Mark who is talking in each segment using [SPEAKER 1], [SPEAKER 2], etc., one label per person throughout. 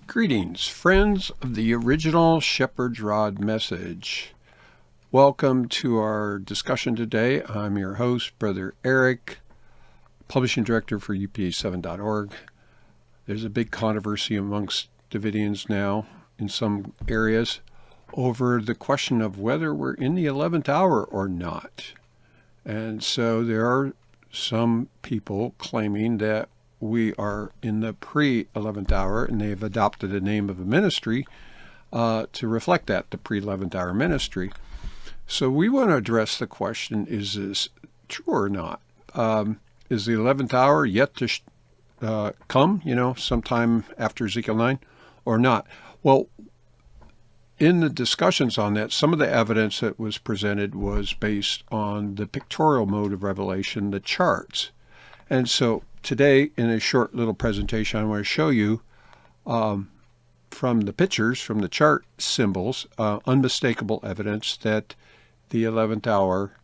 [SPEAKER 1] Greetings, friends of the original Shepherd's Rod message. Welcome to our discussion today. I'm your host, Brother Eric, Publishing Director for UPA7.org. There's a big controversy amongst Davidians now in some areas over the question of whether we're in the 11th hour or not. And so there are some people claiming that we are in the pre-11th hour, and they've adopted the name of a ministry to reflect that, the pre-11th hour ministry. So we want to address the question, is this true or not? Is the 11th hour yet to come, sometime after Ezekiel 9 or not? Well, in the discussions on that, some of the evidence that was presented was based on the pictorial mode of Revelation, the charts. And so today, in a short little presentation, I want to show you from the pictures, from the chart symbols, unmistakable evidence that the 11th hour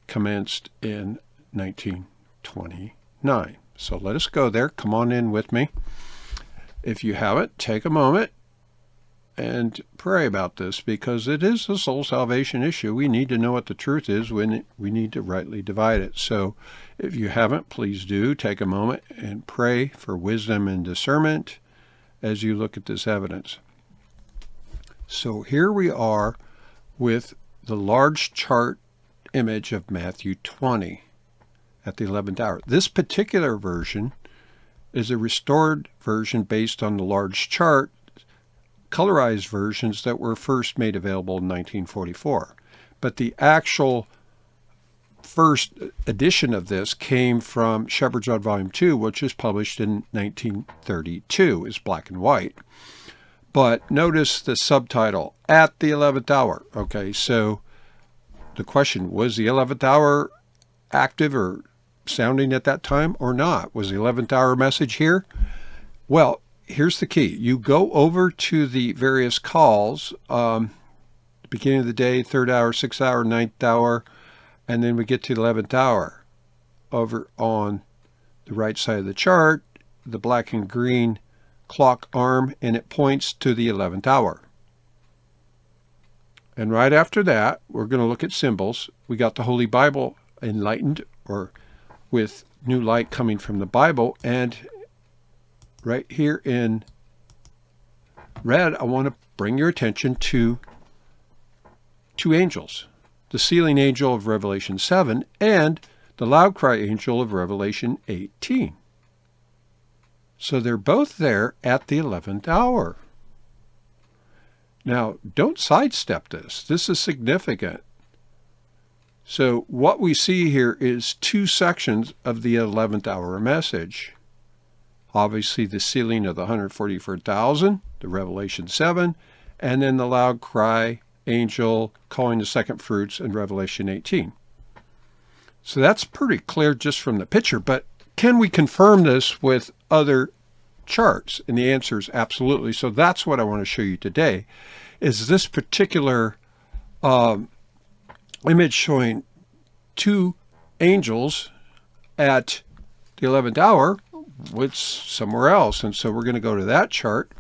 [SPEAKER 1] commenced in 1929. So let us go there. Come on in with me. If you haven't, take a moment and pray about this, because it is a soul salvation issue. We need to know what the truth is when we need to rightly divide it. So if you haven't, please do take a moment and pray for wisdom and discernment as you look at this evidence. So here we are with the large chart image of Matthew 20 at the 11th hour. This particular version is a restored version based on the large chart colorized versions that were first made available in 1944. But the actual first edition of this came from Shepherd's Rod Volume 2, which was published in 1932. It's black and white. But notice the subtitle, At the 11th Hour. Okay, so the question, was the 11th hour active or sounding at that time or not? Was the 11th hour message here? Well, here's the key. You go over to the various calls, beginning of the day, 3rd hour, 6th hour, 9th hour, and then we get to the 11th hour. Over on the right side of the chart, the black and green clock arm, and it points to the 11th hour. And right after that, we're going to look at symbols. We got the Holy Bible enlightened, or with new light coming from the Bible, and right here in red, I want to bring your attention to two angels, the sealing angel of Revelation 7 and the loud cry angel of Revelation 18. So they're both there at the 11th hour. Now, don't sidestep this. This is significant. So what we see here is two sections of the 11th hour message. Obviously, the sealing of the 144,000, the Revelation 7, and then the loud cry angel calling the second fruits in Revelation 18. So that's pretty clear just from the picture, but can we confirm this with other charts? And the answer is absolutely. So that's what I want to show you today, is this particular image showing two angels at the 11th hour with somewhere else. And so we're going to go to that chart.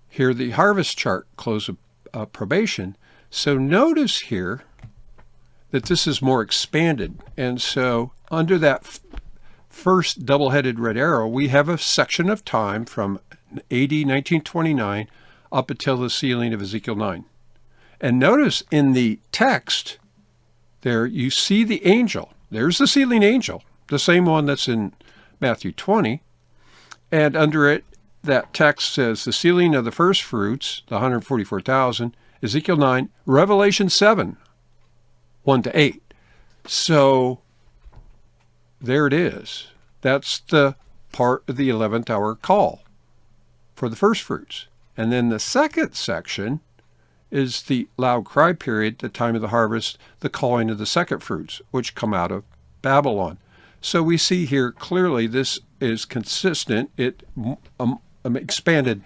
[SPEAKER 1] Here, the harvest chart, close of probation. So notice here that this is more expanded. And so under that first double-headed red arrow, we have a section of time from AD 1929 up until the sealing of Ezekiel 9. And notice in the text there, you see the angel. There's the sealing angel, the same one that's in Matthew 20, and under it, that text says the sealing of the first fruits, the 144,000, Ezekiel 9, Revelation 7, 1 to 8. So there it is. That's the part of the 11th hour call for the first fruits. And then the second section is the loud cry period, the time of the harvest, the calling of the second fruits, which come out of Babylon. So we see here clearly this is consistent. It expanded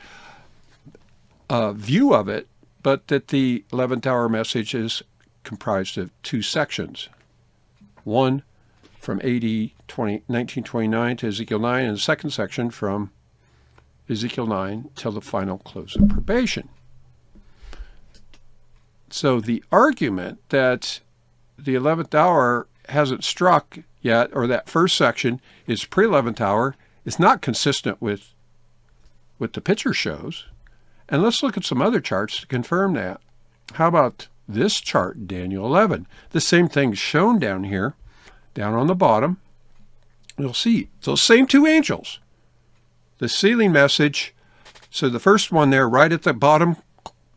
[SPEAKER 1] view of it, but that the 11th hour message is comprised of two sections. One from AD 1929 to Ezekiel 9, and the second section from Ezekiel 9, till the final close of probation. So the argument that the 11th hour hasn't struck yet, or that first section is pre-11th hour, is not consistent with the picture shows. And let's look at some other charts to confirm that. How about this chart, Daniel 11? The same thing's shown down here, down on the bottom. You'll see those same two angels. The sealing message, so the first one there, right at the bottom,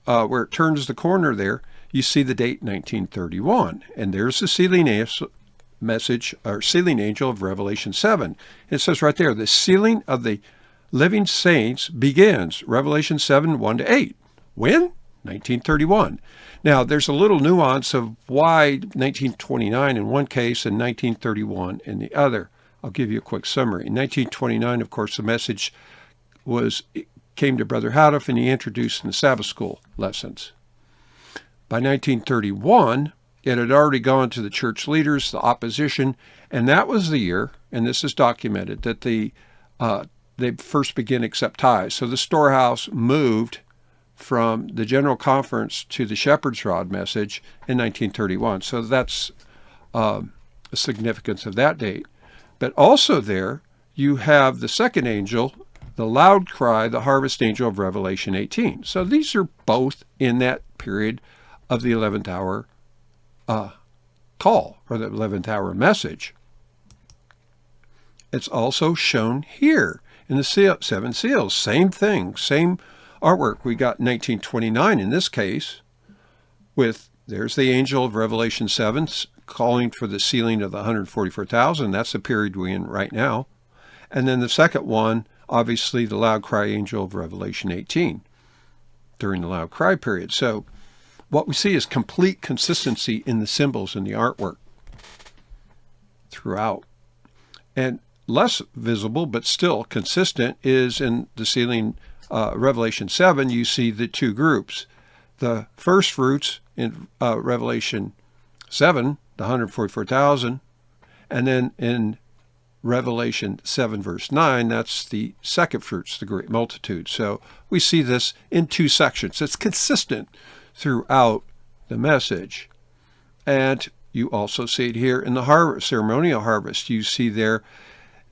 [SPEAKER 1] where it turns the corner there, you see the date 1931. And there's the sealing message, or sealing angel of Revelation 7. It says right there, the sealing of the living saints begins, Revelation 7, 1-8. When? 1931. Now, there's a little nuance of why 1929 in one case and 1931 in the other. I'll give you a quick summary. In 1929, of course, the message came to Brother Houteff, and he introduced in the Sabbath school lessons. By 1931, it had already gone to the church leaders, the opposition, and that was the year, and this is documented, that they first began to accept tithes. So the storehouse moved from the General Conference to the Shepherd's Rod message in 1931. So that's the significance of that date. But also there, you have the second angel, the loud cry, the harvest angel of Revelation 18. So these are both in that period of the 11th hour call, or the 11th hour message. It's also shown here in the seven seals. Same thing, same artwork. We got 1929 in this case, with there's the angel of Revelation 7 calling for the sealing of the 144,000. That's the period we're in right now. And then the second one, obviously the loud cry angel of Revelation 18 during the loud cry period. So what we see is complete consistency in the symbols and the artwork throughout. And less visible, but still consistent, is in the sealing Revelation 7. You see the two groups. The first fruits in Revelation 7, the 144,000, and then in Revelation 7, verse 9, that's the second fruits, the great multitude. So we see this in two sections. It's consistent throughout the message. And you also see it here in the ceremonial harvest. You see there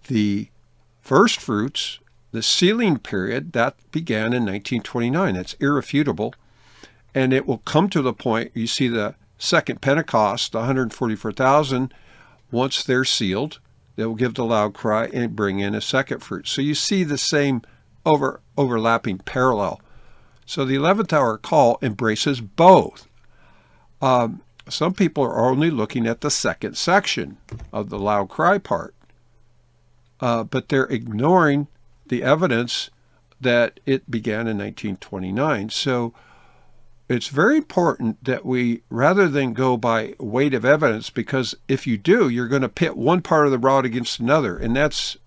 [SPEAKER 1] the first fruits, the sealing period, that began in 1929. That's irrefutable. And it will come to the point, you see the second Pentecost, the 144,000, once they're sealed, they will give the loud cry and bring in a second fruit. So you see the same overlapping parallel. So the 11th hour call embraces both. Some people are only looking at the second section of the loud cry part, but they're ignoring the evidence that it began in 1929. So it's very important that we, rather than go by weight of evidence, because if you do, you're going to pit one part of the rod against another, and that's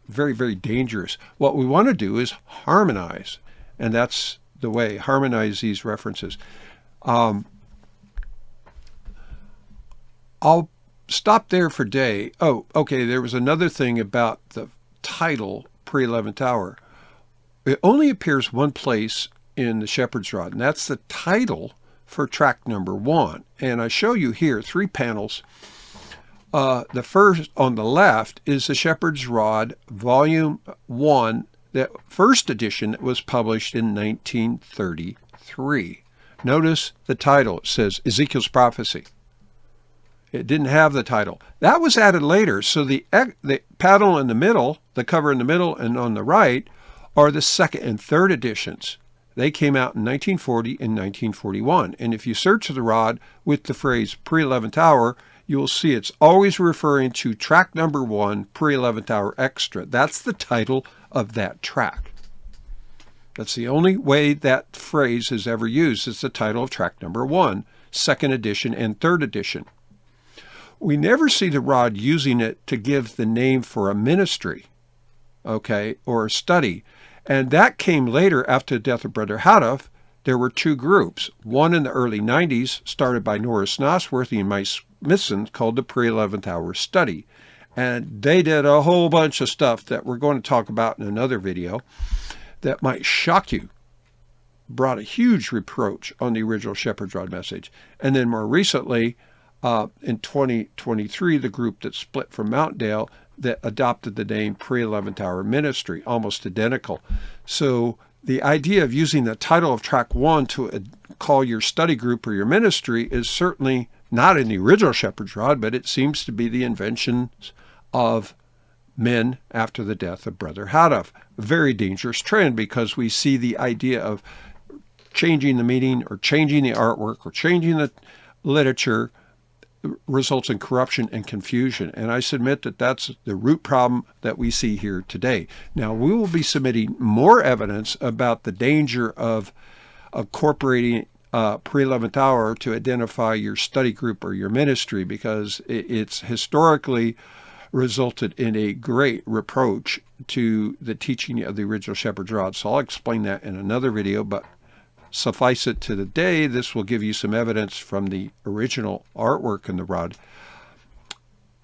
[SPEAKER 1] very, very dangerous. What we want to do is harmonize, and that's the way, harmonize these references. I'll stop there for day. Oh, okay, there was another thing about the title, pre-11th hour. It only appears one place in the Shepherd's Rod, and that's the title for track number 1. And I show you here 3 panels. The first on the left is the Shepherd's Rod, Volume 1, that first edition that was published in 1933. Notice the title. It says Ezekiel's Prophecy. It didn't have the title. That was added later. So the panel in the middle, the cover in the middle and on the right, are the second and third editions. They came out in 1940 and 1941. And if you search the rod with the phrase pre-11th hour, you will see it's always referring to track number 1, pre-11th hour extra. That's the title of that track. That's the only way that phrase is ever used. It's the title of track number 1, second edition and third edition. We never see the rod using it to give the name for a ministry, okay, or a study. And that came later after the death of Brother Houteff. There were 2 groups. One in the early 90s, started by Norris Nosworthy and Mike Smithson, called the Pre-11th Hour Study. And they did a whole bunch of stuff that we're going to talk about in another video that might shock you. Brought a huge reproach on the original Shepherd's Rod message. And then more recently, in 2023, the group that split from Mountaindale that adopted the name Pre-11th Hour Ministry, almost identical. So the idea of using the title of track 1 to call your study group or your ministry is certainly not in the original Shepherd's Rod, but it seems to be the inventions of men after the death of Brother Houteff. A very dangerous trend, because we see the idea of changing the meaning or changing the artwork or changing the literature results in corruption and confusion. And I submit that that's the root problem that we see here today. Now, we will be submitting more evidence about the danger of incorporating pre-11th hour to identify your study group or your ministry, because it's historically resulted in a great reproach to the teaching of the original Shepherd's Rod. So I'll explain that in another video, but suffice it to the day, this will give you some evidence from the original artwork in the rod.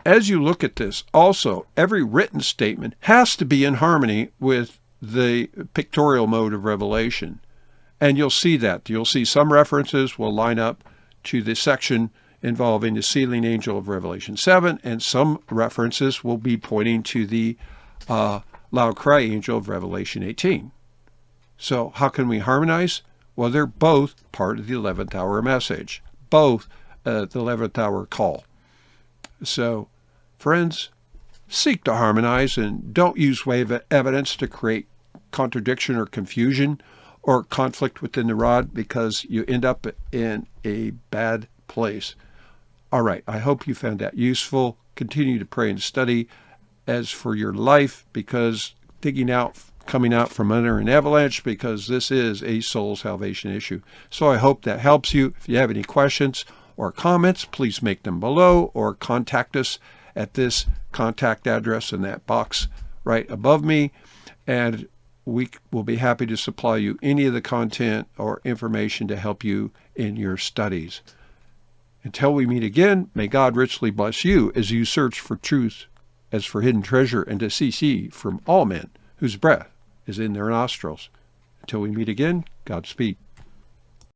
[SPEAKER 1] As you look at this, also, every written statement has to be in harmony with the pictorial mode of Revelation. And you'll see that. You'll see some references will line up to the section involving the sealing angel of Revelation 7, and some references will be pointing to the loud cry angel of Revelation 18. So how can we harmonize? Well, they're both part of the 11th hour message, both the 11th hour call. So, friends, seek to harmonize and don't use wave evidence to create contradiction or confusion or conflict within the rod, because you end up in a bad place. All right, I hope you found that useful. Continue to pray and study. As for your life, because coming out from under an avalanche, because this is a soul salvation issue. So I hope that helps you. If you have any questions or comments, please make them below or contact us at this contact address in that box right above me, and we will be happy to supply you any of the content or information to help you in your studies. Until we meet again, may God richly bless you as you search for truth as for hidden treasure, and to cease ye from all men whose breath is in their nostrils. Until we meet again, Godspeed.